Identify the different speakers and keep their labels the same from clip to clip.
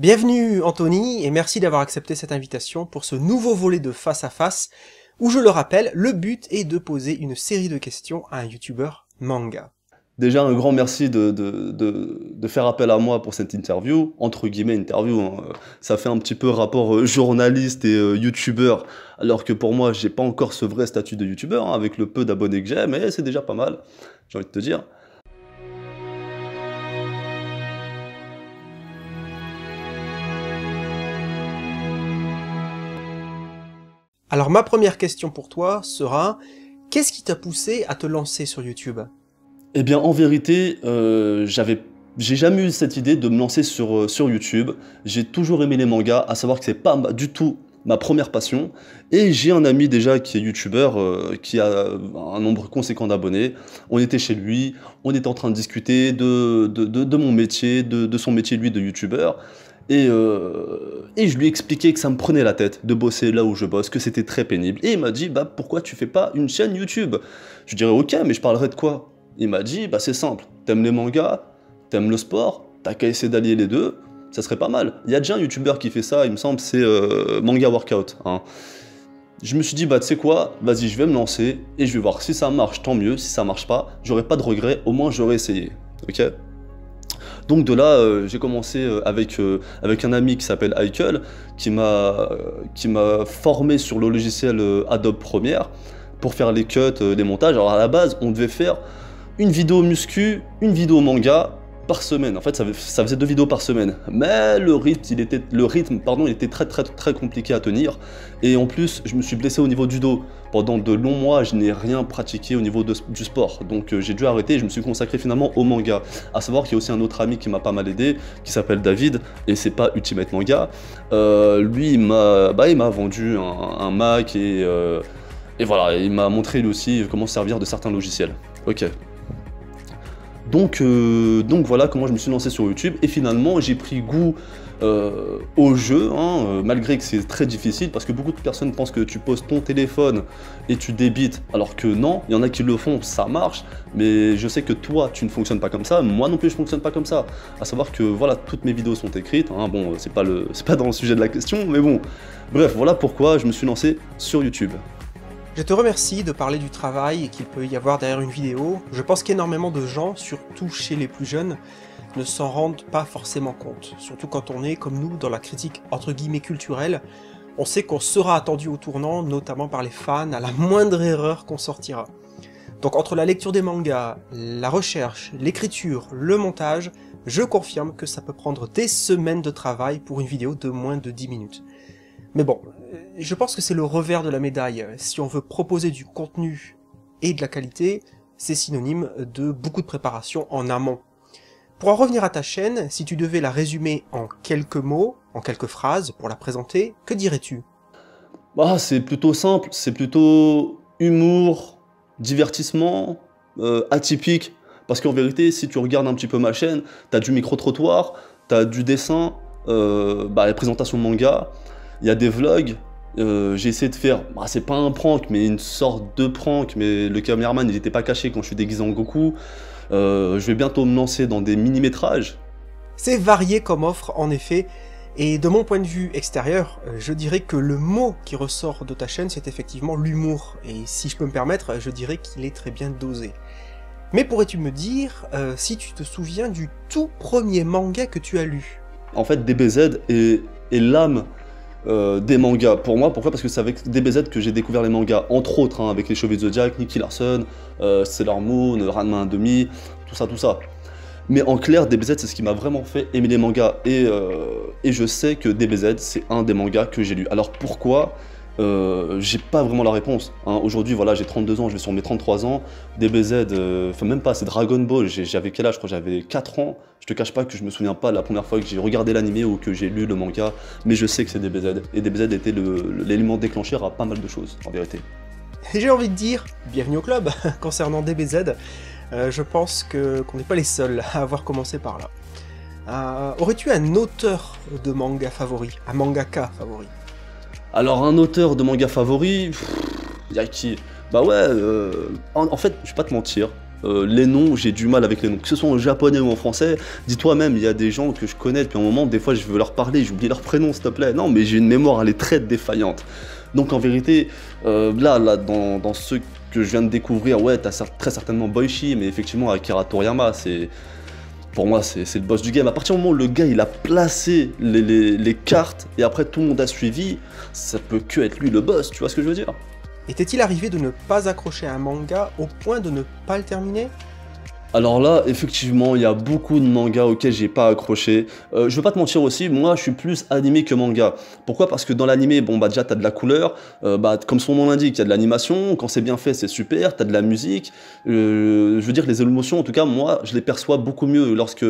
Speaker 1: Bienvenue Anthony et merci d'avoir accepté cette invitation pour ce nouveau volet de Face à Face où, je le rappelle, le but est de poser une série de questions à un youtubeur manga.
Speaker 2: Déjà, un grand merci de faire appel à moi pour cette interview, entre guillemets interview, hein. Ça fait un petit peu rapport journaliste et youtubeur, alors que pour moi, j'ai pas encore ce vrai statut de youtubeur, hein, avec le peu d'abonnés que j'ai, mais c'est déjà pas mal, j'ai envie de te dire.
Speaker 1: Alors ma première question pour toi sera, qu'est-ce qui t'a poussé à te lancer sur YouTube ?
Speaker 2: Eh bien, en vérité, j'ai jamais eu cette idée de me lancer sur YouTube. J'ai toujours aimé les mangas, à savoir que c'est pas du tout ma première passion. Et j'ai un ami déjà qui est youtubeur, qui a un nombre conséquent d'abonnés. On était chez lui, on était en train de discuter de mon métier, de son métier lui de youtubeur. Et je lui ai expliqué que ça me prenait la tête de bosser là où je bosse, que c'était très pénible. Et il m'a dit, bah pourquoi tu fais pas une chaîne YouTube? Je dirais, ok, mais je parlerai de quoi? Il m'a dit, bah c'est simple, t'aimes les mangas, t'aimes le sport, t'as qu'à essayer d'allier les deux, ça serait pas mal. Il y a déjà un youtubeur qui fait ça, il me semble, c'est Manga Workout, hein. Je me suis dit, bah tu sais quoi, vas-y, je vais me lancer, et je vais voir si ça marche, tant mieux, si ça marche pas, j'aurai pas de regrets, au moins j'aurai essayé, ok? Donc de là, j'ai commencé avec un ami qui s'appelle Heikel, qui m'a formé sur le logiciel Adobe Premiere, pour faire les cuts, les montages. Alors à la base, on devait faire une vidéo muscu, une vidéo manga par semaine. En fait, ça faisait 2 vidéos par semaine. Mais le rythme, il était très compliqué à tenir. Et en plus, je me suis blessé au niveau du dos. Pendant de longs mois, je n'ai rien pratiqué au niveau du sport. Donc j'ai dû arrêter et je me suis consacré finalement au manga. À savoir qu'il y a aussi un autre ami qui m'a pas mal aidé, qui s'appelle David, et c'est pas Ultimate Manga. Lui, il m'a vendu un Mac et voilà, il m'a montré lui aussi comment servir de certains logiciels. Ok. Donc voilà comment je me suis lancé sur YouTube, et finalement j'ai pris goût au jeu, hein, malgré que c'est très difficile, parce que beaucoup de personnes pensent que tu poses ton téléphone et tu débites, alors que non, il y en a qui le font, ça marche, mais je sais que toi tu ne fonctionnes pas comme ça, moi non plus je fonctionne pas comme ça. À savoir que voilà, toutes mes vidéos sont écrites, hein, bon c'est pas dans le sujet de la question, mais bon, bref, voilà pourquoi je me suis lancé sur YouTube.
Speaker 1: Je te remercie de parler du travail qu'il peut y avoir derrière une vidéo. Je pense qu'énormément de gens, surtout chez les plus jeunes, ne s'en rendent pas forcément compte. Surtout quand on est, comme nous, dans la critique entre guillemets culturelle, on sait qu'on sera attendu au tournant, notamment par les fans, à la moindre erreur qu'on sortira. Donc entre la lecture des mangas, la recherche, l'écriture, le montage, je confirme que ça peut prendre des semaines de travail pour une vidéo de moins de 10 minutes. Mais bon, je pense que c'est le revers de la médaille. Si on veut proposer du contenu et de la qualité, c'est synonyme de beaucoup de préparation en amont. Pour en revenir à ta chaîne, si tu devais la résumer en quelques mots, en quelques phrases, pour la présenter, que dirais-tu ?
Speaker 2: Bah, c'est plutôt simple, c'est plutôt humour, divertissement, atypique. Parce qu'en vérité, si tu regardes un petit peu ma chaîne, t'as du micro-trottoir, t'as du dessin, les présentations de manga, il y a des vlogs. J'ai essayé de faire, c'est pas un prank, mais une sorte de prank, mais le caméraman il était pas caché quand je suis déguisé en Goku. Je vais bientôt me lancer dans des mini-métrages.
Speaker 1: C'est varié comme offre en effet, et de mon point de vue extérieur, je dirais que le mot qui ressort de ta chaîne c'est effectivement l'humour, et si je peux me permettre, je dirais qu'il est très bien dosé. Mais pourrais-tu me dire si tu te souviens du tout premier manga que tu as lu ?
Speaker 2: En fait, DBZ est l'âme des mangas. Pour moi, pourquoi? Parce que c'est avec DBZ que j'ai découvert les mangas, entre autres, hein, avec les Chevaliers de Zodiac, Nicky Larson, Sailor Moon, Ranma 1/2, tout ça. Mais en clair, DBZ, c'est ce qui m'a vraiment fait aimer les mangas, et je sais que DBZ, c'est un des mangas que j'ai lu. Alors pourquoi? J'ai pas vraiment la réponse, hein. Aujourd'hui, voilà, j'ai 32 ans, je vais sur mes 33 ans. DBZ, enfin même pas, c'est Dragon Ball, j'avais quel âge? Je crois que j'avais 4 ans. Je te cache pas que je me souviens pas la première fois que j'ai regardé l'animé ou que j'ai lu le manga, mais je sais que c'est DBZ. Et DBZ était l'élément déclencheur à pas mal de choses, en vérité.
Speaker 1: Et j'ai envie de dire, bienvenue au club, concernant DBZ, je pense qu'on n'est pas les seuls à avoir commencé par là. Aurais-tu un auteur de manga favori, un mangaka favori?
Speaker 2: Alors un auteur de manga favori, y a qui? Bah ouais, en fait, je vais pas te mentir, les noms, j'ai du mal avec les noms. Que ce soit en japonais ou en français, dis-toi même, il y a des gens que je connais depuis un moment, des fois je veux leur parler, j'oublie leur prénom s'il te plaît. Non, mais j'ai une mémoire, elle est très défaillante. Donc en vérité, là dans ceux que je viens de découvrir, ouais, t'as très certainement Boichi, mais effectivement Akira Toriyama, pour moi, c'est le boss du game. À partir du moment où le gars il a placé les cartes et après tout le monde a suivi, ça peut que être lui le boss, tu vois ce que je veux dire?
Speaker 1: Et t'est-il arrivé de ne pas accrocher à un manga au point de ne pas le terminer?
Speaker 2: Alors là, effectivement, il y a beaucoup de mangas auxquels j'ai pas accroché. Je veux pas te mentir aussi, moi je suis plus animé que manga. Pourquoi? Parce que dans l'animé, bon bah déjà t'as de la couleur, comme son nom l'indique, il y a de l'animation, quand c'est bien fait c'est super, t'as de la musique. Je veux dire les émotions, en tout cas moi je les perçois beaucoup mieux lorsque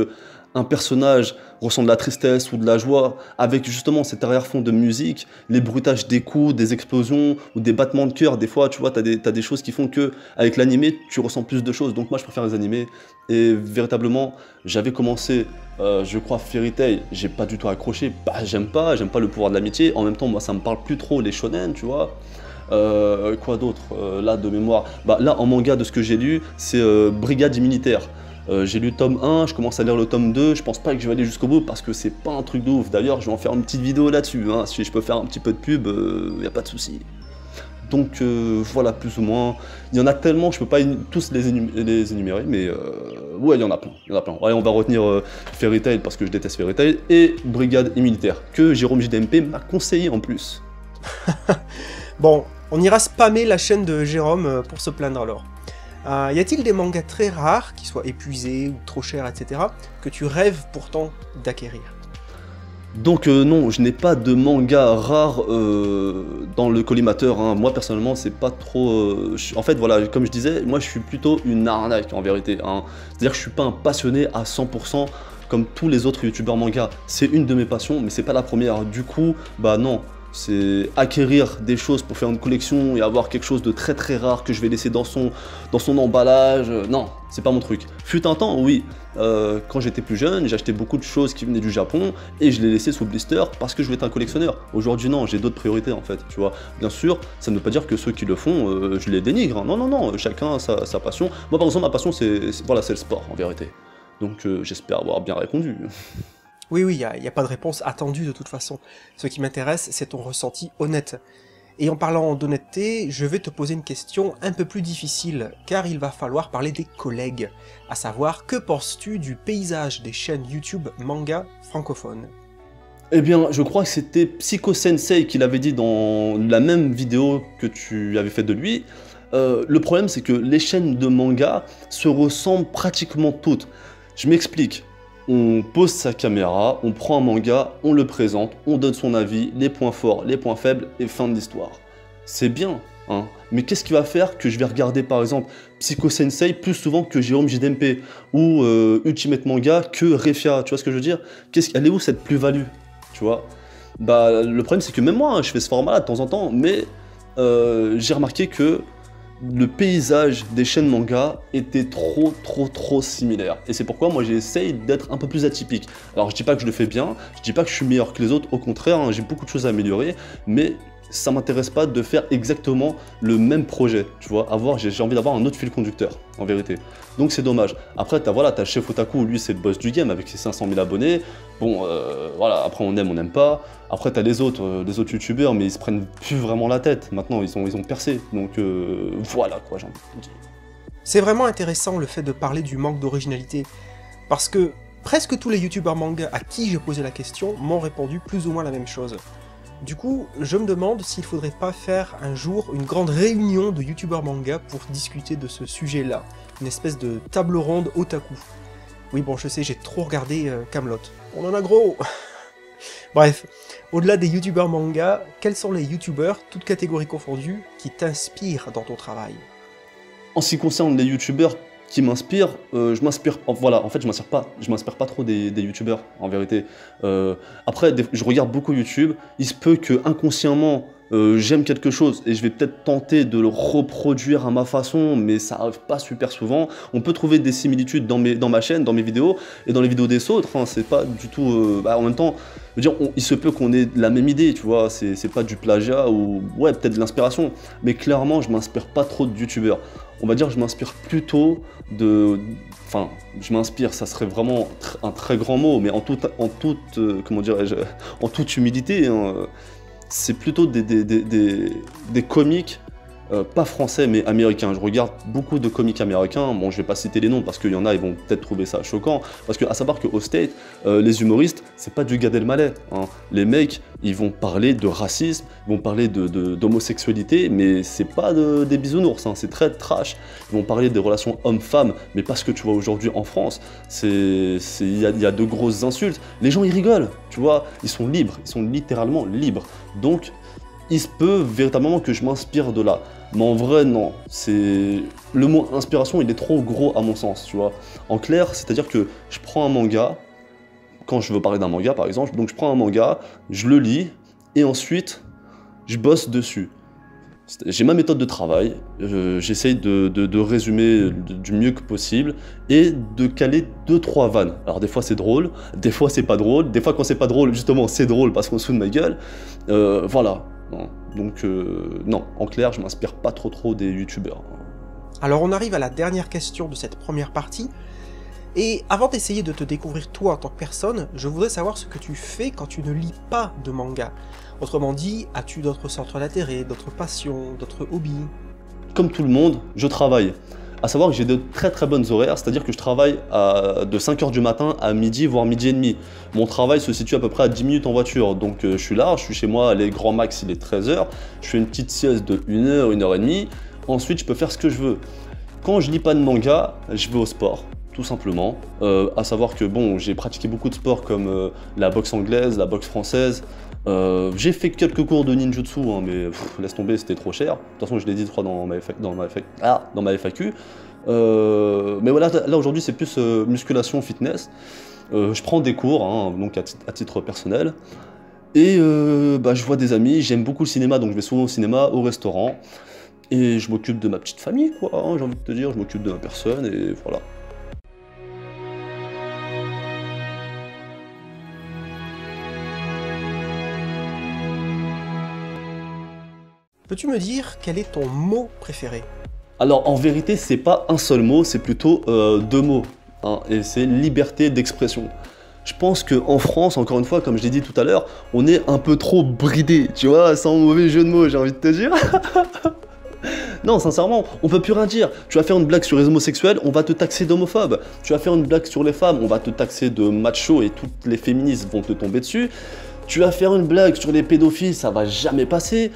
Speaker 2: un personnage ressent de la tristesse ou de la joie, avec justement cet arrière-fond de musique, les bruitages des coups, des explosions ou des battements de cœur. Des fois, tu vois, t'as des choses qui font que avec l'animé, tu ressens plus de choses. Donc moi, je préfère les animés. Et véritablement, j'avais commencé, je crois, Fairy Tail. J'ai pas du tout accroché. Bah, j'aime pas le pouvoir de l'amitié. En même temps, moi, ça me parle plus trop les shonen, tu vois. Quoi d'autre là de mémoire? Bah là en manga de ce que j'ai lu, c'est Brigade Militaire. J'ai lu le tome 1, je commence à lire le tome 2, je pense pas que je vais aller jusqu'au bout parce que c'est pas un truc de ouf. D'ailleurs, je vais en faire une petite vidéo là-dessus, hein. Si je peux faire un petit peu de pub, y a pas de souci. Donc voilà, plus ou moins. Il y en a tellement que je peux pas tous les énumérer, mais ouais, il y en a plein. Allez, on va retenir Fairy Tail parce que je déteste Fairy Tail et Brigade et Militaire, que Jérôme JDMP m'a conseillé en plus.
Speaker 1: Bon, on ira spammer la chaîne de Jérôme pour se plaindre alors. Y a-t-il des mangas très rares, qui soient épuisés ou trop chers, etc., que tu rêves pourtant d'acquérir?
Speaker 2: Donc non, je n'ai pas de manga rare dans le collimateur, hein. Moi personnellement c'est pas trop... En fait voilà, comme je disais, moi je suis plutôt une arnaque en vérité, hein. C'est-à-dire que je suis pas un passionné à 100% comme tous les autres youtubeurs manga. C'est une de mes passions, mais c'est pas la première. Du coup, bah non. C'est acquérir des choses pour faire une collection et avoir quelque chose de très très rare que je vais laisser dans son emballage. Non, c'est pas mon truc. Fut un temps, oui, quand j'étais plus jeune, j'achetais beaucoup de choses qui venaient du Japon et je les laissais sous blister parce que je voulais être un collectionneur. Aujourd'hui, non, j'ai d'autres priorités en fait, tu vois. Bien sûr, ça ne veut pas dire que ceux qui le font, je les dénigre, hein. Non, non, non, chacun a sa passion. Moi, par exemple, ma passion, c'est le sport en vérité. Donc, j'espère avoir bien répondu.
Speaker 1: Oui, il n'y a pas de réponse attendue de toute façon. Ce qui m'intéresse, c'est ton ressenti honnête. Et en parlant d'honnêteté, je vais te poser une question un peu plus difficile, car il va falloir parler des collègues. À savoir, que penses-tu du paysage des chaînes YouTube manga francophones?
Speaker 2: Eh bien, je crois que c'était Psycho Sensei qui l'avait dit dans la même vidéo que tu avais fait de lui. Le problème, c'est que les chaînes de manga se ressemblent pratiquement toutes. Je m'explique. On pose sa caméra, on prend un manga, on le présente, on donne son avis, les points forts, les points faibles, et fin de l'histoire. C'est bien, hein, mais qu'est-ce qui va faire que je vais regarder par exemple Psycho Sensei plus souvent que Jérôme JDMP ou Ultimate Manga que Refia, tu vois ce que je veux dire? Elle est où cette plus-value, tu vois? Bah le problème c'est que même moi, hein, je fais ce format-là de temps en temps, mais j'ai remarqué que le paysage des chaînes manga était trop similaire. Et c'est pourquoi moi j'essaye d'être un peu plus atypique. Alors je dis pas que je le fais bien, je dis pas que je suis meilleur que les autres, au contraire, hein, j'ai beaucoup de choses à améliorer, mais ça m'intéresse pas de faire exactement le même projet, tu vois, j'ai envie d'avoir un autre fil conducteur, en vérité. Donc c'est dommage. Après, t'as Chef Otaku, lui c'est le boss du game avec ses 500 000 abonnés. Bon, voilà, après on n'aime pas. Après t'as les autres youtubeurs, mais ils se prennent plus vraiment la tête. Maintenant, ils ont percé. Donc voilà quoi, j'ai envie de dire.
Speaker 1: C'est vraiment intéressant le fait de parler du manque d'originalité, parce que presque tous les youtubeurs manga à qui j'ai posé la question m'ont répondu plus ou moins la même chose. Du coup, je me demande s'il faudrait pas faire un jour une grande réunion de youtubeurs manga pour discuter de ce sujet-là, une espèce de table ronde otaku. Oui bon, je sais, j'ai trop regardé Camelot. On en a gros. Bref, au-delà des youtubeurs manga, quels sont les youtubeurs, toutes catégories confondues, qui t'inspirent dans ton travail?
Speaker 2: En ce qui concerne les youtubeurs qui m'inspirent, je m'inspire pas trop des youtubeurs en vérité. Après, je regarde beaucoup YouTube, il se peut que inconsciemment j'aime quelque chose et je vais peut-être tenter de le reproduire à ma façon, mais ça arrive pas super souvent. On peut trouver des similitudes dans ma chaîne, dans mes vidéos et dans les vidéos des autres, hein, c'est pas du tout... en même temps, je veux dire, il se peut qu'on ait la même idée, tu vois, c'est pas du plagiat ou ouais, peut-être de l'inspiration, mais clairement je m'inspire pas trop de youtubeurs. on va dire, je m'inspire plutôt de... Enfin, je m'inspire, ça serait vraiment un très grand mot, mais comment dirais-je, en toute humilité, hein, c'est plutôt des comiques, pas français mais américains. Je regarde beaucoup de comiques américains, bon je vais pas citer les noms parce qu'il y en a, ils vont peut-être trouver ça choquant, parce qu'à savoir qu'au State, les humoristes, c'est pas du Gad Elmaleh, hein. Les mecs, ils vont parler de racisme, ils vont parler d'homosexualité, mais c'est pas des bisounours, hein, c'est très trash. Ils vont parler des relations hommes-femmes, mais pas ce que tu vois aujourd'hui en France. Il y a de grosses insultes, les gens ils rigolent, tu vois, ils sont libres, ils sont littéralement libres. Donc, il se peut véritablement que je m'inspire de là. Mais en vrai, non. Le mot inspiration, il est trop gros à mon sens, tu vois. En clair, c'est-à-dire que je prends un manga, quand je veux parler d'un manga par exemple, donc je prends un manga, je le lis, et ensuite, je bosse dessus. J'ai ma méthode de travail, j'essaye de résumer du mieux que possible, et de caler 2-3 vannes. Alors des fois c'est drôle, des fois c'est pas drôle, des fois quand c'est pas drôle, justement c'est drôle parce qu'on se fout de ma gueule. Voilà. Non. Donc non, en clair, je m'inspire pas trop des youtubeurs.
Speaker 1: Alors on arrive à la dernière question de cette première partie, et avant d'essayer de te découvrir toi en tant que personne, je voudrais savoir ce que tu fais quand tu ne lis pas de manga. Autrement dit, as-tu d'autres centres d'intérêt, d'autres passions, d'autres hobbies?
Speaker 2: Comme tout le monde, je travaille. À savoir que j'ai de très bonnes horaires, c'est-à-dire que je travaille de 5h du matin à midi, voire midi et demi. Mon travail se situe à peu près à 10 minutes en voiture, donc je suis là, je suis chez moi, les grands max il est 13h, je fais une petite sieste de 1h, 1h30, ensuite je peux faire ce que je veux. Quand je lis pas de manga, je vais au sport, tout simplement. À savoir que bon, j'ai pratiqué beaucoup de sports comme la boxe anglaise, la boxe française. J'ai fait quelques cours de ninjutsu, hein, mais laisse tomber, c'était trop cher. De toute façon, je l'ai dit, je crois, dans ma FAQ. Mais voilà, là aujourd'hui, c'est plus musculation, fitness. Je prends des cours, hein, donc à titre personnel. Et je vois des amis, j'aime beaucoup le cinéma, donc je vais souvent au cinéma, au restaurant. Et je m'occupe de ma petite famille, quoi, hein, j'ai envie de te dire, je m'occupe de ma personne, et voilà.
Speaker 1: Peux-tu me dire quel est ton mot préféré?
Speaker 2: Alors en vérité, c'est pas un seul mot, c'est plutôt 2 mots, hein, et c'est liberté d'expression. Je pense qu'en France, encore une fois, comme je l'ai dit tout à l'heure, on est un peu trop bridé, tu vois, sans mauvais jeu de mots, j'ai envie de te dire. Non, sincèrement, on peut plus rien dire. Tu vas faire une blague sur les homosexuels, on va te taxer d'homophobe. Tu vas faire une blague sur les femmes, on va te taxer de macho et toutes les féministes vont te tomber dessus. Tu vas faire une blague sur les pédophiles, ça va jamais passer.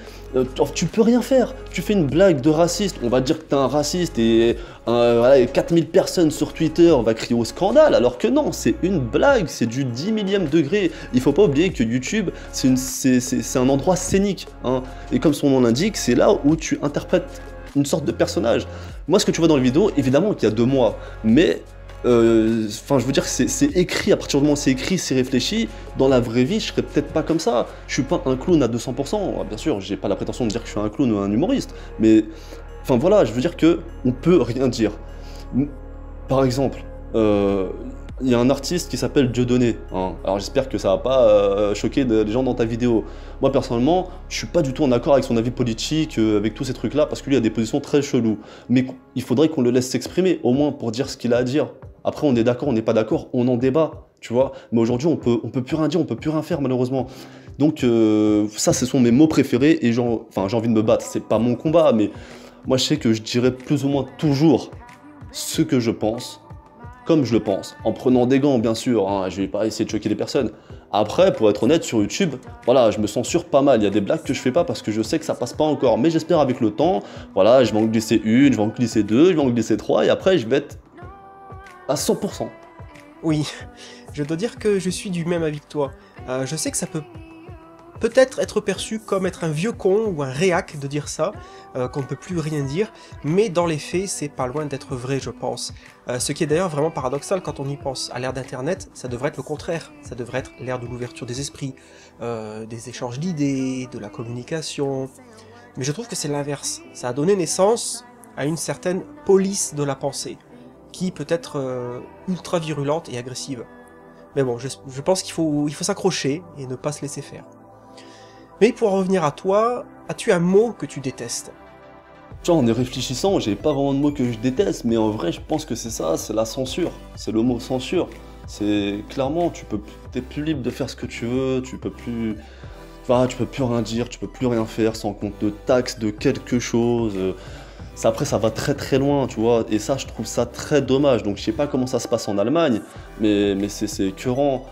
Speaker 2: Tu peux rien faire. Tu fais une blague de raciste, on va dire que t'es un raciste et voilà, 4000 personnes sur Twitter vont crier au scandale, alors que non, c'est une blague, c'est du 10 millième degré. Il faut pas oublier que YouTube, c'est un endroit scénique, hein. Et comme son nom l'indique, c'est là où tu interprètes une sorte de personnage. Moi, ce que tu vois dans les vidéos, évidemment qu'il y a 2 mois, mais enfin, je veux dire que c'est écrit, à partir du moment où c'est écrit, c'est réfléchi. Dans la vraie vie, je serais peut-être pas comme ça. Je suis pas un clown à 200%. Bien sûr, j'ai pas la prétention de dire que je suis un clown ou un humoriste, mais enfin voilà, je veux dire que on peut rien dire. Par exemple, il y a un artiste qui s'appelle Dieudonné, hein. Alors j'espère que ça va pas choquer les gens dans ta vidéo. Moi personnellement, je suis pas du tout en accord avec son avis politique, avec tous ces trucs-là, parce que lui a des positions très cheloues. Mais il faudrait qu'on le laisse s'exprimer, au moins pour dire ce qu'il a à dire. Après, on est d'accord, on n'est pas d'accord, on en débat, tu vois. Mais aujourd'hui, on peut plus rien dire, on peut plus rien faire, malheureusement. Donc, ça, ce sont mes mots préférés, et j'ai envie de me battre. C'est pas mon combat, mais moi, je sais que je dirais plus ou moins toujours ce que je pense, comme je le pense, en prenant des gants, bien sûr, hein, je vais pas essayer de choquer les personnes. Après, pour être honnête, sur YouTube, voilà, je me censure pas mal. Il y a des blagues que je fais pas parce que je sais que ça passe pas encore. Mais j'espère avec le temps, voilà, je vais en glisser une, je vais en glisser 2, je vais en glisser 3, et après, je vais être à 100%.
Speaker 1: Oui, je dois dire que je suis du même avis que toi. Je sais que ça peut-être être perçu comme être un vieux con ou un réac de dire ça, qu'on ne peut plus rien dire, mais dans les faits, c'est pas loin d'être vrai, je pense. Ce qui est d'ailleurs vraiment paradoxal quand on y pense. À l'ère d'Internet, ça devrait être le contraire. Ça devrait être l'ère de l'ouverture des esprits, des échanges d'idées, de la communication. Mais je trouve que c'est l'inverse. Ça a donné naissance à une certaine police de la pensée, qui peut être ultra virulente et agressive. Mais bon, je pense qu'il faut s'accrocher et ne pas se laisser faire. Mais pour en revenir à toi, as-tu un mot que tu détestes?
Speaker 2: Tu vois, en y réfléchissant, j'ai pas vraiment de mots que je déteste, mais en vrai, je pense que c'est ça, c'est la censure. C'est le mot censure. C'est clairement, t'es plus libre de faire ce que tu veux, tu peux plus. Enfin, tu peux plus rien dire, tu peux plus rien faire sans compte de taxes, de quelque chose. Ça, après, ça va très très loin, tu vois. Et ça, je trouve ça très dommage. Donc, je sais pas comment ça se passe en Allemagne, mais c'est écœurant.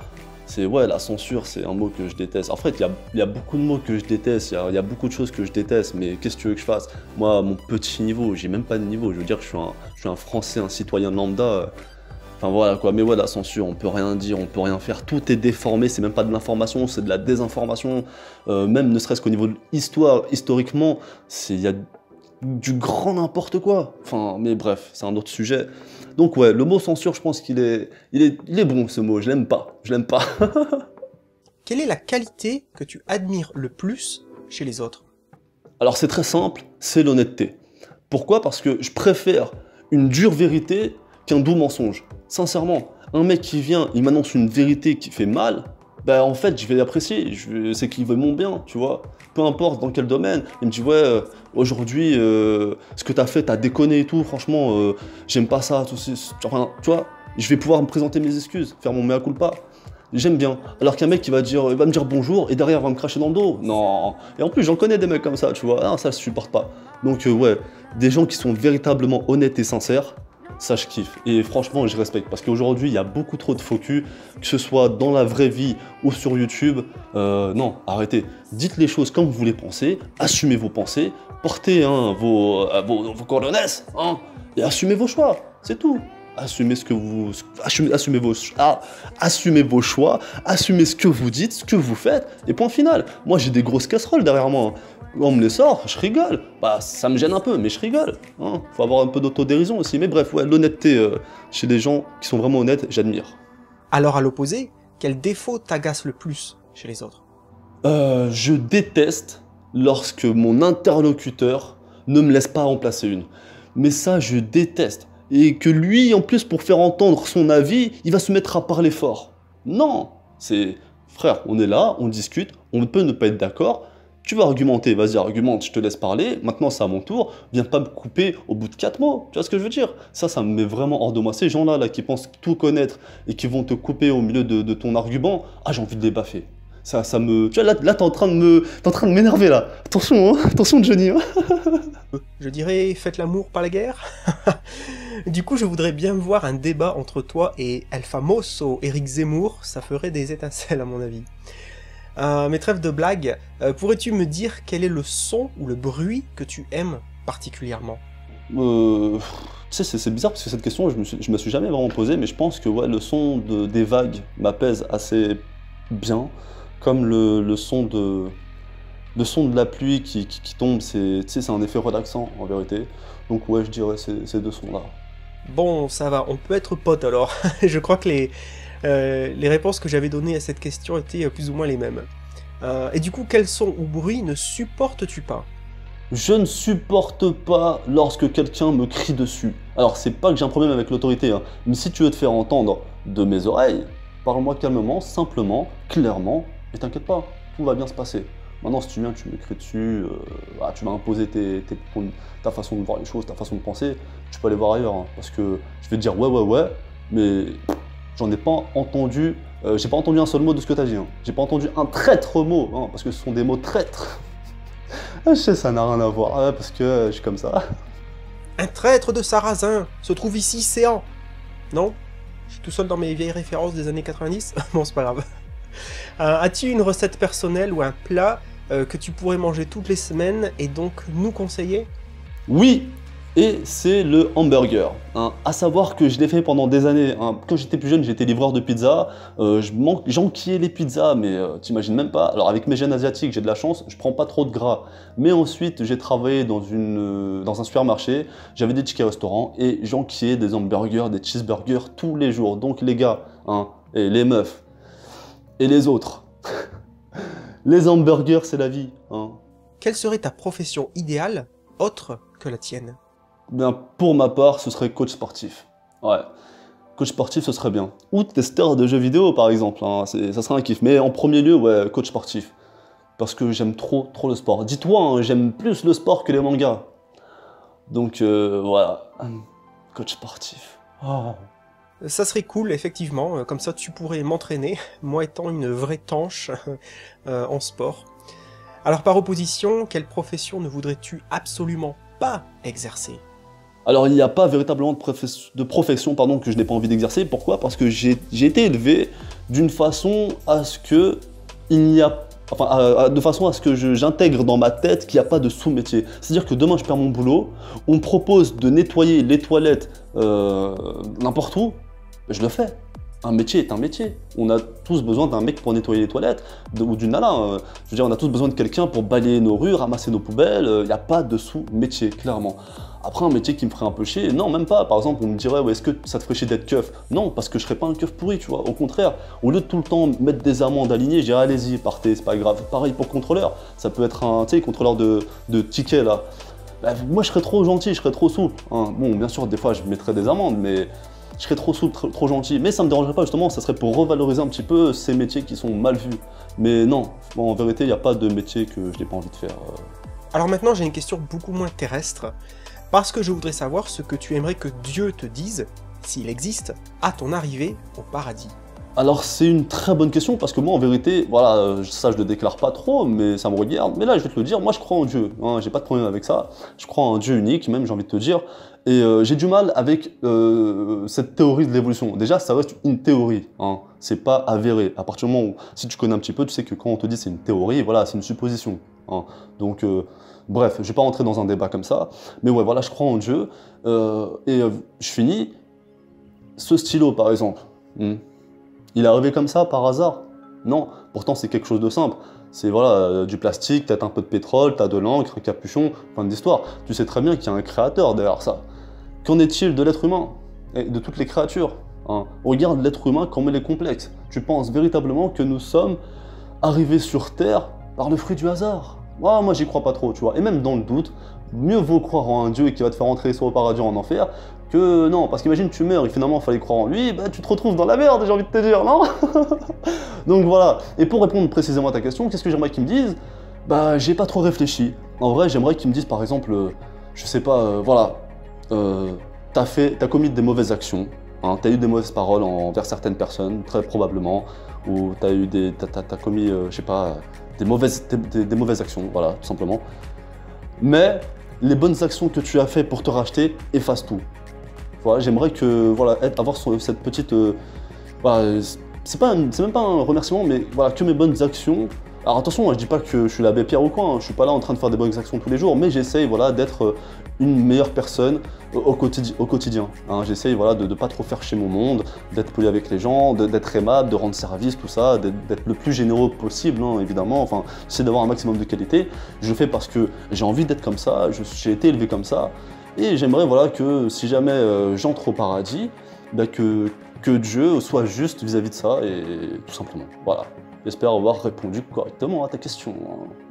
Speaker 2: C'est, ouais, la censure, c'est un mot que je déteste. En fait, il y a beaucoup de mots que je déteste, il y a beaucoup de choses que je déteste, mais qu'est-ce que tu veux que je fasse? Moi, à mon petit niveau, j'ai même pas de niveau. Je veux dire que je suis un Français, un citoyen lambda. Enfin voilà quoi, mais ouais, la censure, on peut rien dire, on peut rien faire, tout est déformé, c'est même pas de l'information, c'est de la désinformation, même ne serait-ce qu'au niveau de l'histoire, historiquement, il y a du grand n'importe quoi, enfin, mais bref, c'est un autre sujet. Donc ouais, le mot censure, je pense il est bon ce mot, je l'aime pas.
Speaker 1: Quelle est la qualité que tu admires le plus chez les autres?
Speaker 2: Alors c'est très simple, c'est l'honnêteté. Pourquoi? Parce que je préfère une dure vérité qu'un doux mensonge. Sincèrement, un mec qui vient, il m'annonce une vérité qui fait mal, bah en fait je vais l'apprécier, c'est qu'il veut mon bien, tu vois. Peu importe dans quel domaine, il me dit ouais, aujourd'hui, ce que t'as fait, t'as déconné et tout, franchement, j'aime pas ça, tout ça. Enfin, tu vois, je vais pouvoir me présenter mes excuses, faire mon mea culpa. J'aime bien. Alors qu'un mec qui va me dire bonjour et derrière va me cracher dans le dos. Non. Et en plus, j'en connais des mecs comme ça, tu vois. Ah, ça, je supporte pas. Donc, ouais, des gens qui sont véritablement honnêtes et sincères, ça, je kiffe. Et franchement, je respecte. Parce qu'aujourd'hui, il y a beaucoup trop de faux culs, que ce soit dans la vraie vie ou sur YouTube. Non, arrêtez. Dites les choses comme vous les pensez. Assumez vos pensées. Portez vos coordonnées. Hein, et assumez vos choix. C'est tout. Assumez assumez vos choix, assumez ce que vous dites, ce que vous faites, et point final. Moi j'ai des grosses casseroles derrière moi. On me les sort, je rigole. Bah ça me gêne un peu, mais je rigole. Hein. Faut avoir un peu d'autodérision aussi. Mais bref, ouais, l'honnêteté chez les gens qui sont vraiment honnêtes, j'admire.
Speaker 1: Alors à l'opposé, quel défaut t'agace le plus chez les autres?
Speaker 2: Je déteste lorsque mon interlocuteur ne me laisse pas en placer une. Mais ça, je déteste. Et que lui, en plus, pour faire entendre son avis, il va se mettre à parler fort. Non, c'est... Frère, on est là, on discute, on peut ne pas être d'accord, tu vas argumenter, vas-y, argumente, je te laisse parler, maintenant c'est à mon tour, viens pas me couper au bout de 4 mots, tu vois ce que je veux dire? Ça me met vraiment hors de moi. Ces gens-là là, qui pensent tout connaître et qui vont te couper au milieu de ton argument, ah, j'ai envie de les baffer. Ça me... Tu vois, là t'es en train de m'énerver, là. Attention, hein, attention, Johnny, hein.
Speaker 1: Je dirais, faites l'amour, pas la guerre. Du coup, je voudrais bien voir un débat entre toi et El Famoso Éric Zemmour, ça ferait des étincelles à mon avis. Mais trêve de blague, pourrais-tu me dire quel est le son ou le bruit que tu aimes particulièrement?
Speaker 2: Tu sais, c'est bizarre parce que cette question, je me suis jamais vraiment posée, mais je pense que ouais, le son des vagues m'apaise assez bien, comme le son de la pluie qui tombe, c'est un effet relaxant en vérité. Donc ouais, je dirais ces deux sons-là.
Speaker 1: Bon, ça va, on peut être potes alors. Je crois que les réponses que j'avais données à cette question étaient plus ou moins les mêmes. Et du coup, quel son ou bruit ne supportes-tu pas?
Speaker 2: Je ne supporte pas lorsque quelqu'un me crie dessus. Alors, c'est pas que j'ai un problème avec l'autorité, hein, mais si tu veux te faire entendre de mes oreilles, parle-moi calmement, simplement, clairement, et t'inquiète pas, tout va bien se passer. Maintenant, si tu viens, tu me cries dessus, tu m'as imposé ta façon de voir les choses, ta façon de penser, tu peux aller voir ailleurs, hein, parce que je vais te dire ouais, mais j'en ai pas entendu, j'ai pas entendu un seul mot de ce que t'as dit, hein. J'ai pas entendu un traître mot, hein, parce que ce sont des mots traîtres. Je sais, ça n'a rien à voir, parce que je suis comme ça.
Speaker 1: Un traître de sarrasin se trouve ici, Céan. Non? Je suis tout seul dans mes vieilles références des années 90. Bon, c'est pas grave. As-tu une recette personnelle ou un plat que tu pourrais manger toutes les semaines et donc nous conseiller?
Speaker 2: Oui, et c'est le hamburger. Hein. À savoir que je l'ai fait pendant des années. Hein. Quand j'étais plus jeune, j'étais livreur de pizza. J'enquillais les pizzas, mais t'imagines même pas. Alors avec mes gènes asiatiques, j'ai de la chance, je prends pas trop de gras. Mais ensuite, j'ai travaillé dans un supermarché, j'avais des tickets restaurants et j'enquillais des hamburgers, des cheeseburgers tous les jours. Donc les gars, hein, et les meufs, et les autres, les hamburgers, c'est la vie. Hein.
Speaker 1: Quelle serait ta profession idéale, autre que la tienne?
Speaker 2: Bien, pour ma part, ce serait coach sportif. Ouais, coach sportif, ce serait bien. Ou testeur de jeux vidéo, par exemple. Hein. Ça serait un kiff. Mais en premier lieu, ouais, coach sportif. Parce que j'aime trop le sport. Dis-toi, hein, j'aime plus le sport que les mangas. Donc voilà, coach sportif. Oh.
Speaker 1: Ça serait cool, effectivement, comme ça tu pourrais m'entraîner, moi étant une vraie tanche en sport. Alors par opposition, quelle profession ne voudrais-tu absolument pas exercer?
Speaker 2: Alors il n'y a pas véritablement de profession pardon, que je n'ai pas envie d'exercer. Pourquoi? Parce que j'ai été élevé d'une façon à ce que il n'y a de façon à ce que j'intègre dans ma tête qu'il n'y a pas de sous-métier. C'est-à-dire que demain je perds mon boulot, on me propose de nettoyer les toilettes n'importe où, je le fais. Un métier est un métier. On a tous besoin d'un mec pour nettoyer les toilettes, ou d'une nana. Je veux dire, on a tous besoin de quelqu'un pour balayer nos rues, ramasser nos poubelles. Il n'y a pas de sous-métier, clairement. Après, un métier qui me ferait un peu chier, non, même pas. Par exemple, on me dirait, ouais, est-ce que ça te ferait chier d'être keuf? Non, parce que je serais pas un keuf pourri, tu vois. Au contraire, au lieu de tout le temps mettre des amendes alignées, je dirais, allez-y, partez, c'est pas grave. Pareil pour contrôleur. Ça peut être un, tu sais, contrôleur de tickets, là. Bah, moi, je serais trop gentil, je serais trop souple. Hein. Bon, bien sûr, des fois, je mettrais des amendes, mais je serais trop souple, trop gentil. Mais ça me dérangerait pas, justement, ça serait pour revaloriser un petit peu ces métiers qui sont mal vus. Mais non, en vérité, il n'y a pas de métier que je n'ai pas envie de faire.
Speaker 1: Alors maintenant, j'ai une question beaucoup moins terrestre, parce que je voudrais savoir ce que tu aimerais que Dieu te dise, s'il existe, à ton arrivée au paradis.
Speaker 2: Alors c'est une très bonne question parce que moi en vérité, voilà, ça je le déclare pas trop, mais ça me regarde. Mais là je vais te le dire, moi je crois en Dieu, hein, j'ai pas de problème avec ça. Je crois en un Dieu unique même, j'ai envie de te dire. Et j'ai du mal avec cette théorie de l'évolution. Déjà ça reste une théorie, hein, c'est pas avéré. À partir du moment où, si tu connais un petit peu, tu sais que quand on te dit c'est une théorie, voilà, c'est une supposition. Hein. Donc bref, je vais pas rentrer dans un débat comme ça. Mais ouais, voilà, je crois en Dieu. Je finis. Ce stylo par exemple. Il est arrivé comme ça, par hasard? Non, pourtant c'est quelque chose de simple. C'est voilà, du plastique, peut-être un peu de pétrole, t'as de l'encre, un capuchon, fin d'histoire. Tu sais très bien qu'il y a un créateur derrière ça. Qu'en est-il de l'être humain et de toutes les créatures, hein? Regarde l'être humain comme il est complexe. Tu penses véritablement que nous sommes arrivés sur Terre par le fruit du hasard? Moi j'y crois pas trop, tu vois. Et même dans le doute, mieux vaut croire en un Dieu qui va te faire entrer soit au paradis ou en enfer, que non, parce qu'imagine tu meurs et finalement il fallait croire en lui, bah tu te retrouves dans la merde, j'ai envie de te dire, non? Donc voilà, et pour répondre précisément à ta question, qu'est-ce que j'aimerais qu'ils me disent? Bah j'ai pas trop réfléchi. En vrai j'aimerais qu'ils me disent par exemple, je sais pas, voilà, t'as commis des mauvaises actions, hein, t'as eu des mauvaises paroles envers certaines personnes, très probablement, ou t'as commis, je sais pas, des mauvaises actions, voilà, tout simplement. Mais les bonnes actions que tu as fait pour te racheter, efface tout. Voilà, j'aimerais que voilà, avoir cette petite. Voilà, c'est même pas un remerciement, mais voilà, que mes bonnes actions. Alors attention, hein, je dis pas que je suis l'abbé Pierre ou quoi, hein, je suis pas là en train de faire des bonnes actions tous les jours, mais j'essaye voilà, d'être une meilleure personne au quotidien. Hein. J'essaye voilà, de pas trop faire chier mon monde, d'être poli avec les gens, d'être aimable, de rendre service, tout ça, d'être le plus généreux possible, hein, évidemment. Enfin, j'essaie d'avoir un maximum de qualité. Je le fais parce que j'ai envie d'être comme ça, j'ai été élevé comme ça. Et j'aimerais voilà, que si jamais j'entre au paradis, bah, que Dieu soit juste vis-à-vis de ça, et tout simplement. Voilà. J'espère avoir répondu correctement à ta question.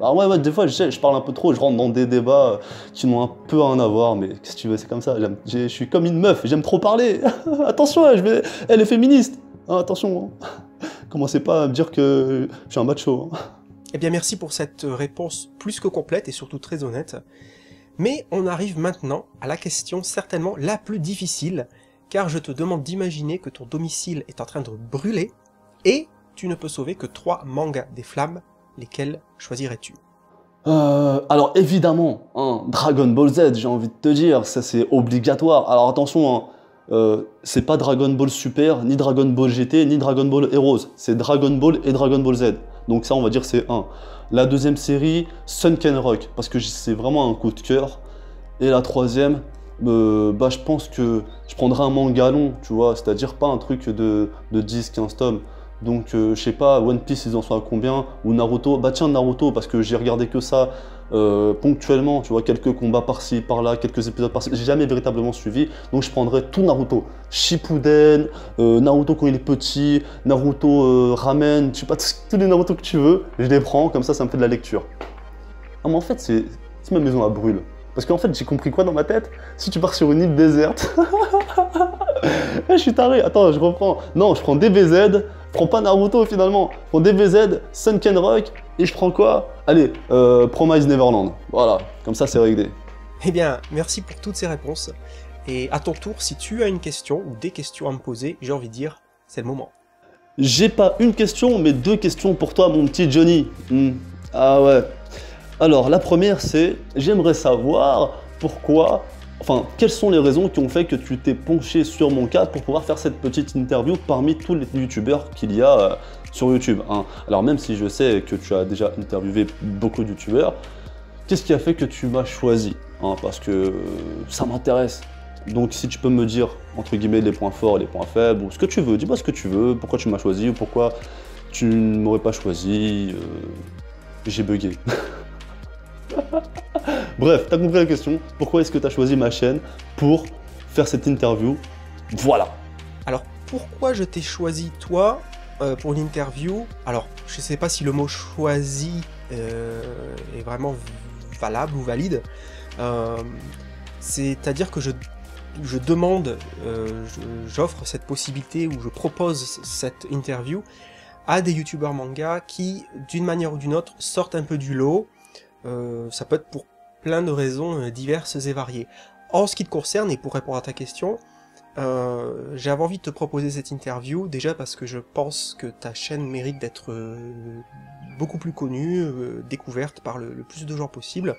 Speaker 2: Bah ouais, des fois je parle un peu trop, je rentre dans des débats qui n'ont un peu rien à voir, mais qu'est-ce que tu veux, c'est comme ça. Je suis comme une meuf, j'aime trop parler. Attention, elle est féministe. Hein, attention, hein. Commencez pas à me dire que je suis un macho. Hein.
Speaker 1: Eh bien merci pour cette réponse plus que complète et surtout très honnête. Mais on arrive maintenant à la question certainement la plus difficile, car je te demande d'imaginer que ton domicile est en train de brûler, et tu ne peux sauver que 3 mangas des flammes, lesquels choisirais-tu?
Speaker 2: Alors évidemment, hein, Dragon Ball Z, j'ai envie de te dire, ça c'est obligatoire. Alors attention, hein, c'est pas Dragon Ball Super, ni Dragon Ball GT, ni Dragon Ball Heroes, c'est Dragon Ball et Dragon Ball Z. Donc ça on va dire c'est 1. La deuxième série, Sunken Rock, parce que c'est vraiment un coup de cœur. Et la troisième, bah, je pense que je prendrais un manga long, tu vois, c'est-à-dire pas un truc de 10-15 tomes. Donc je sais pas, One Piece ils en sont à combien, ou Naruto, bah tiens Naruto, parce que j'ai regardé que ça ponctuellement, tu vois, quelques combats par-ci, par-là, quelques épisodes par-ci, j'ai jamais véritablement suivi, donc je prendrais tout Naruto. Shippuden, Naruto quand il est petit, Naruto Ramen, je sais pas, tous les Naruto que tu veux, je les prends, comme ça me fait de la lecture. Ah mais en fait c'est ma maison à brûle. Parce qu'en fait, j'ai compris quoi dans ma tête? Si tu pars sur une île déserte... Je suis taré, attends, je reprends. Non, je prends DBZ, je prends pas Naruto finalement. Je prends DBZ, Sunken Rock, et je prends quoi? Allez, Promise Neverland. Voilà, comme ça c'est réglé.
Speaker 1: Eh bien, merci pour toutes ces réponses. Et à ton tour, si tu as une question ou des questions à me poser, j'ai envie de dire, c'est le moment.
Speaker 2: J'ai pas une question, mais deux questions pour toi, mon petit Johnny. Ah ouais. Alors, la première, c'est, j'aimerais savoir pourquoi, enfin, quelles sont les raisons qui ont fait que tu t'es penché sur mon cas pour pouvoir faire cette petite interview parmi tous les youtubeurs qu'il y a sur YouTube, hein. Alors, même si je sais que tu as déjà interviewé beaucoup de youtubeurs, qu'est-ce qui a fait que tu m'as choisi, hein, parce que ça m'intéresse. Donc, si tu peux me dire, entre guillemets, les points forts et les points faibles, ou ce que tu veux, dis-moi ce que tu veux, pourquoi tu m'as choisi, ou pourquoi tu ne m'aurais pas choisi, j'ai bugué. Bref, t'as compris la question. Pourquoi est-ce que t'as choisi ma chaîne pour faire cette interview? Voilà.
Speaker 1: Alors, pourquoi je t'ai choisi, toi, pour une interview? Alors, je sais pas si le mot « choisi » est vraiment valable ou valide. C'est-à-dire que je demande, j'offre cette possibilité, ou je propose cette interview à des youtubeurs manga qui, d'une manière ou d'une autre, sortent un peu du lot. Ça peut être pour plein de raisons diverses et variées. En ce qui te concerne, et pour répondre à ta question, j'avais envie de te proposer cette interview, déjà parce que je pense que ta chaîne mérite d'être beaucoup plus connue, découverte par le plus de gens possible.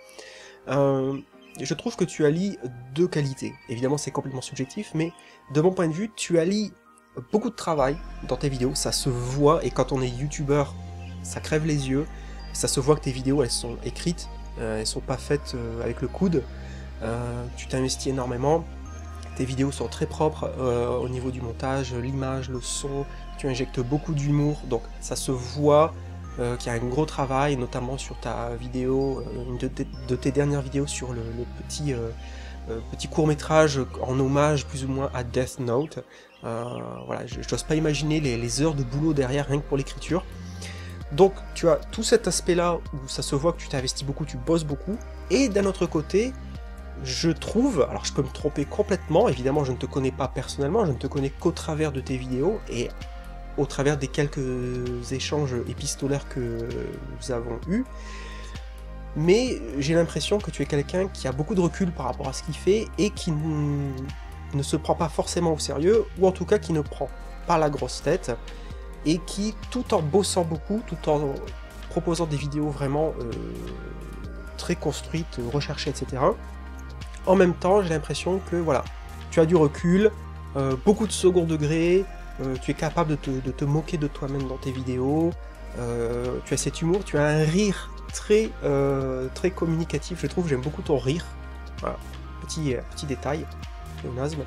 Speaker 1: Je trouve que tu allies deux qualités. Évidemment, c'est complètement subjectif, mais de mon point de vue, tu allies beaucoup de travail dans tes vidéos, ça se voit, et quand on est youtubeur, ça crève les yeux. Ça se voit que tes vidéos, elles sont écrites, elles sont pas faites avec le coude. Tu t'investis énormément, tes vidéos sont très propres au niveau du montage, l'image, le son, tu injectes beaucoup d'humour, donc ça se voit qu'il y a un gros travail, notamment sur ta vidéo, une de tes dernières vidéos sur le petit court-métrage en hommage plus ou moins à Death Note. Voilà, je n'ose pas imaginer les heures de boulot derrière, rien que pour l'écriture. Donc tu as tout cet aspect-là où ça se voit que tu t'investis beaucoup, tu bosses beaucoup, et d'un autre côté, je trouve, alors je peux me tromper complètement, évidemment je ne te connais pas personnellement, je ne te connais qu'au travers de tes vidéos, et au travers des quelques échanges épistolaires que nous avons eus, mais j'ai l'impression que tu es quelqu'un qui a beaucoup de recul par rapport à ce qu'il fait, et qui ne se prend pas forcément au sérieux, ou en tout cas qui ne prend pas la grosse tête, et qui, tout en bossant beaucoup, tout en proposant des vidéos vraiment très construites, recherchées, etc., en même temps, j'ai l'impression que, voilà, tu as du recul, beaucoup de second degré, tu es capable de te moquer de toi-même dans tes vidéos, tu as cet humour, tu as un rire très, très communicatif, je trouve, j'aime beaucoup ton rire, voilà, petit détail, pléonasme.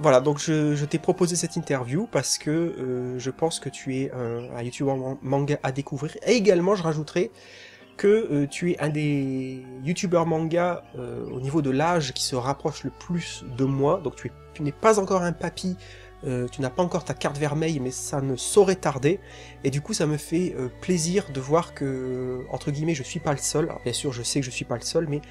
Speaker 1: Voilà, donc je t'ai proposé cette interview parce que je pense que tu es un youtubeur manga à découvrir, et également je rajouterai que tu es un des youtubeurs manga au niveau de l'âge qui se rapproche le plus de moi, donc tu n'es pas encore un papy, tu n'as pas encore ta carte vermeille, mais ça ne saurait tarder, et du coup ça me fait plaisir de voir que, entre guillemets, je suis pas le seul. Alors bien sûr je sais que je suis pas le seul, mais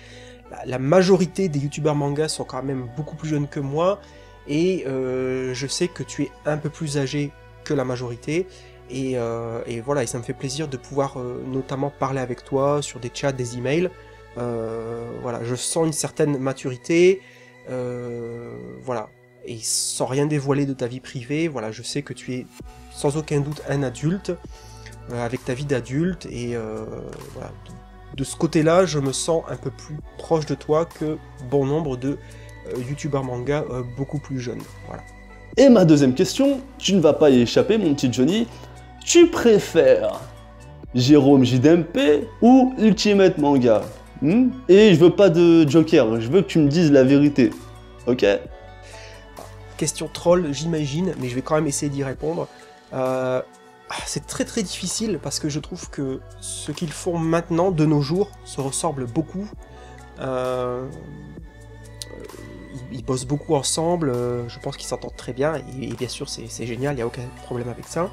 Speaker 1: la majorité des youtubeurs manga sont quand même beaucoup plus jeunes que moi, et je sais que tu es un peu plus âgé que la majorité, et voilà, et ça me fait plaisir de pouvoir notamment parler avec toi sur des chats, des emails. Voilà, je sens une certaine maturité, voilà, et sans rien dévoiler de ta vie privée, voilà, je sais que tu es sans aucun doute un adulte, avec ta vie d'adulte, et voilà, de ce côté-là, je me sens un peu plus proche de toi que bon nombre de youtubeurs manga beaucoup plus jeunes, voilà.
Speaker 2: Et ma deuxième question, tu ne vas pas y échapper, mon petit Johnny. Tu préfères Jérôme JDMP ou Ultimate Manga? Et je veux pas de joker, je veux que tu me dises la vérité, ok?
Speaker 1: Question troll, j'imagine, mais je vais quand même essayer d'y répondre. C'est très très difficile parce que je trouve que ce qu'ils font maintenant, de nos jours, se ressemble beaucoup. Ils bossent beaucoup ensemble, je pense qu'ils s'entendent très bien, et bien sûr c'est génial, il n'y a aucun problème avec ça.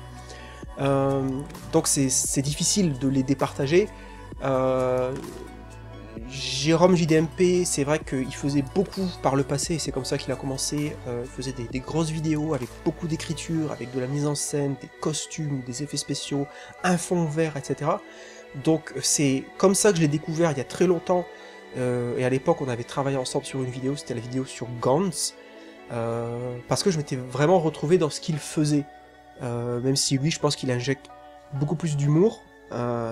Speaker 1: Donc c'est difficile de les départager. Jérôme JDMP, c'est vrai qu'il faisait beaucoup par le passé, et c'est comme ça qu'il a commencé. Il faisait des grosses vidéos avec beaucoup d'écriture, avec de la mise en scène, des costumes, des effets spéciaux, un fond vert, etc. Donc c'est comme ça que je l'ai découvert il y a très longtemps, et à l'époque on avait travaillé ensemble sur une vidéo, c'était la vidéo sur Gantz, parce que je m'étais vraiment retrouvé dans ce qu'il faisait, même si lui je pense qu'il injecte beaucoup plus d'humour,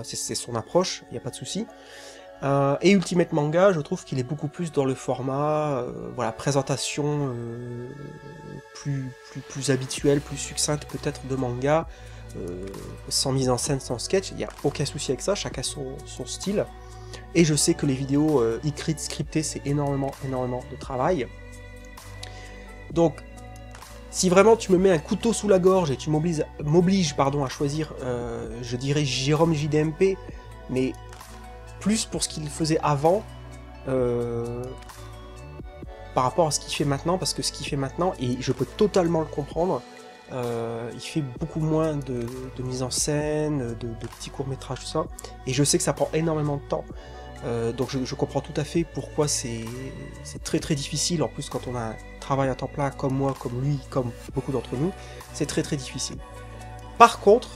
Speaker 1: c'est son approche, il n'y a pas de souci. Et Ultimate Manga, je trouve qu'il est beaucoup plus dans le format, voilà, présentation plus habituelle, plus succincte peut-être de manga, sans mise en scène, sans sketch, il n'y a aucun souci avec ça, chacun son style. Et je sais que les vidéos écrites, scriptées, c'est énormément de travail. Donc, si vraiment tu me mets un couteau sous la gorge et tu m'obliges à choisir, je dirais Jérôme JDMP, mais plus pour ce qu'il faisait avant, par rapport à ce qu'il fait maintenant, parce que ce qu'il fait maintenant, et je peux totalement le comprendre, il fait beaucoup moins de mise en scène, de petits courts-métrages, tout ça, et je sais que ça prend énormément de temps. Donc je comprends tout à fait pourquoi c'est très difficile, en plus quand on a un travail à temps plein comme moi, comme lui, comme beaucoup d'entre nous, c'est très difficile. Par contre,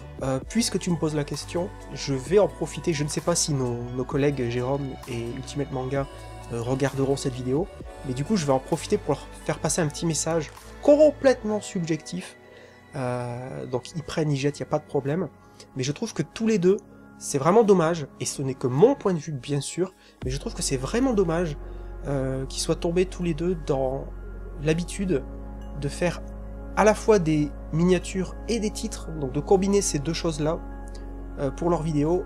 Speaker 1: puisque tu me poses la question, je vais en profiter, je ne sais pas si nos collègues Jérôme et Ultimate Manga regarderont cette vidéo, mais du coup je vais en profiter pour leur faire passer un petit message complètement subjectif, donc ils prennent, ils jettent, il n'y a pas de problème, mais je trouve que tous les deux, c'est vraiment dommage, et ce n'est que mon point de vue bien sûr, mais je trouve que c'est vraiment dommage qu'ils soient tombés tous les deux dans l'habitude de faire à la fois des miniatures et des titres, donc de combiner ces deux choses-là pour leurs vidéos,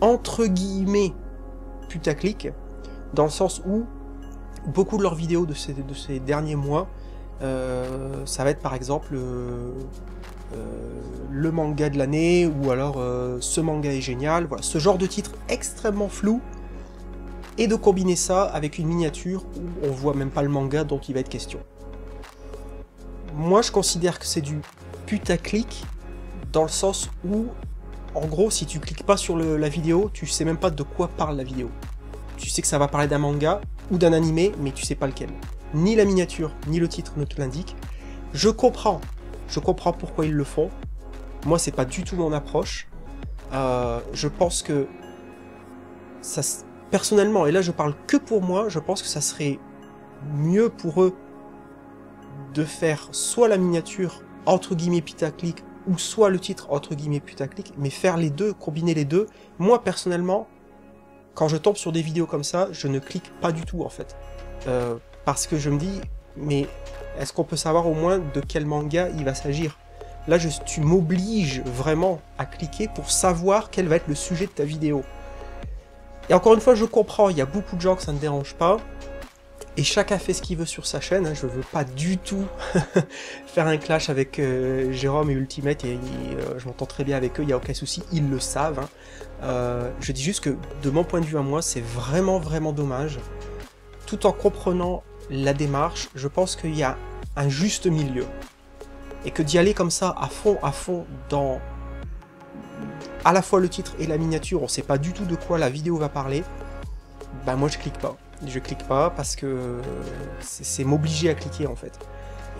Speaker 1: entre guillemets putaclic, dans le sens où beaucoup de leurs vidéos de ces derniers mois, ça va être par exemple le manga de l'année, ou alors ce manga est génial, voilà, ce genre de titre extrêmement flou, et de combiner ça avec une miniature où on voit même pas le manga dont il va être question. Moi je considère que c'est du putaclic, dans le sens où, en gros, si tu cliques pas sur la vidéo, tu sais même pas de quoi parle la vidéo. Tu sais que ça va parler d'un manga ou d'un animé, mais tu sais pas lequel. Ni la miniature, ni le titre ne te l'indiquent. Je comprends pourquoi ils le font. Moi, c'est pas du tout mon approche. Je pense que ça, personnellement, et là je parle que pour moi, je pense que ça serait mieux pour eux de faire soit la miniature entre guillemets putaclic, ou soit le titre entre guillemets putaclic, mais faire les deux, combiner les deux. Moi personnellement, quand je tombe sur des vidéos comme ça, je ne clique pas du tout en fait. Parce que je me dis, mais est-ce qu'on peut savoir au moins de quel manga il va s'agir? Là, tu m'obliges vraiment à cliquer pour savoir quel va être le sujet de ta vidéo. Et encore une fois, je comprends, il y a beaucoup de gens que ça ne dérange pas, et chacun fait ce qu'il veut sur sa chaîne, hein, je veux pas du tout faire un clash avec Jérôme et Ultimate, et je m'entends très bien avec eux, il n'y a aucun souci, ils le savent. Hein. Je dis juste que, de mon point de vue à moi, c'est vraiment dommage. Tout en comprenant la démarche, je pense qu'il y a un juste milieu. Et que d'y aller comme ça, à fond, dans à la fois le titre et la miniature, on sait pas du tout de quoi la vidéo va parler, bah moi je clique pas. Je clique pas parce que c'est m'obliger à cliquer en fait.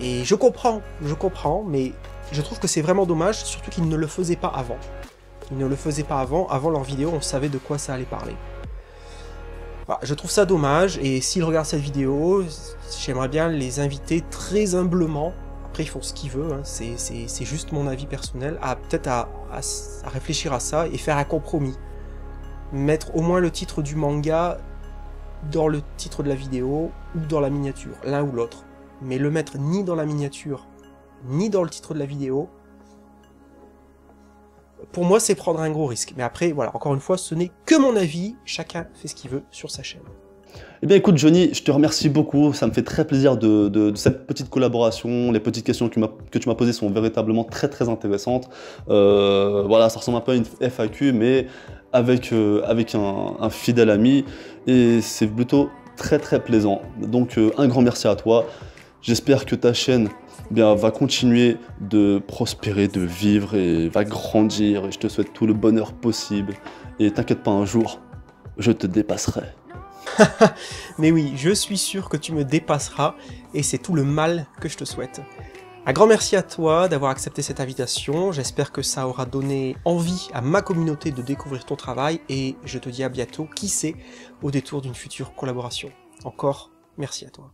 Speaker 1: Et je comprends, mais je trouve que c'est vraiment dommage, surtout qu'ils ne le faisaient pas avant. Ils ne le faisaient pas avant leur vidéo, on savait de quoi ça allait parler. Voilà, je trouve ça dommage, et s'ils regardent cette vidéo, j'aimerais bien les inviter très humblement, après ils font ce qu'ils veulent, hein, c'est juste mon avis personnel, peut-être à réfléchir à ça et faire un compromis. Mettre au moins le titre du manga dans le titre de la vidéo ou dans la miniature, l'un ou l'autre. Mais le mettre ni dans la miniature ni dans le titre de la vidéo, pour moi c'est prendre un gros risque. Mais après, voilà, encore une fois, ce n'est que mon avis, chacun fait ce qu'il veut sur sa chaîne.
Speaker 2: Eh bien écoute Johnny, je te remercie beaucoup, ça me fait très plaisir de cette petite collaboration, les petites questions que tu m'as posées sont véritablement très intéressantes. Voilà, ça ressemble un peu à une FAQ, mais avec un fidèle ami, et c'est plutôt très plaisant. Donc un grand merci à toi, j'espère que ta chaîne va continuer de prospérer, de vivre, et va grandir, et je te souhaite tout le bonheur possible, et t'inquiète pas, un jour, je te dépasserai.
Speaker 1: Mais oui, je suis sûr que tu me dépasseras, et c'est tout le mal que je te souhaite. Un grand merci à toi d'avoir accepté cette invitation, j'espère que ça aura donné envie à ma communauté de découvrir ton travail, et je te dis à bientôt, qui sait, au détour d'une future collaboration. Encore, merci à toi.